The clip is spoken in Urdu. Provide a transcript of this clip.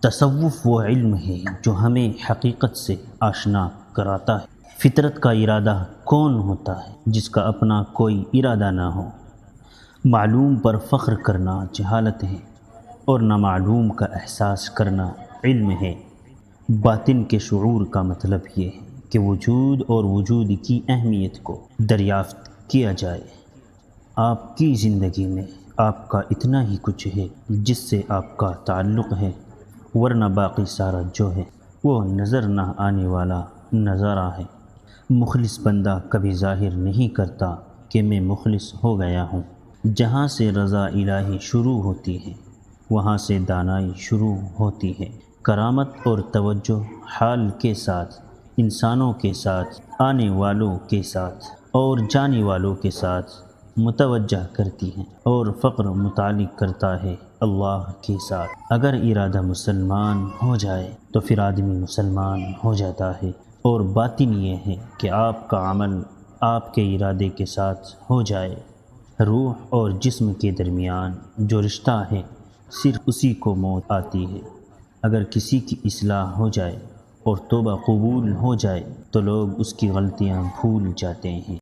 تصوف وہ علم ہے جو ہمیں حقیقت سے آشنا کراتا ہے۔ فطرت کا ارادہ کون ہوتا ہے جس کا اپنا کوئی ارادہ نہ ہو؟ معلوم پر فخر کرنا جہالت ہے اور نامعلوم کا احساس کرنا علم ہے۔ باطن کے شعور کا مطلب یہ ہے کہ وجود اور وجود کی اہمیت کو دریافت کیا جائے۔ آپ کی زندگی میں آپ کا اتنا ہی کچھ ہے جس سے آپ کا تعلق ہے، ورنہ باقی سارا جو ہے وہ نظر نہ آنے والا نظارہ ہے۔ مخلص بندہ کبھی ظاہر نہیں کرتا کہ میں مخلص ہو گیا ہوں۔ جہاں سے رضا الہی شروع ہوتی ہے وہاں سے دانائی شروع ہوتی ہے۔ کرامت اور توجہ حال کے ساتھ، انسانوں کے ساتھ، آنے والوں کے ساتھ اور جانے والوں کے ساتھ متوجہ کرتی ہیں، اور فقر متعلق کرتا ہے اللہ کے ساتھ۔ اگر ارادہ مسلمان ہو جائے تو پھر آدمی مسلمان ہو جاتا ہے، اور باطن یہ ہے کہ آپ کا عمل آپ کے ارادے کے ساتھ ہو جائے۔ روح اور جسم کے درمیان جو رشتہ ہے صرف اسی کو موت آتی ہے۔ اگر کسی کی اصلاح ہو جائے اور توبہ قبول ہو جائے تو لوگ اس کی غلطیاں بھول جاتے ہیں۔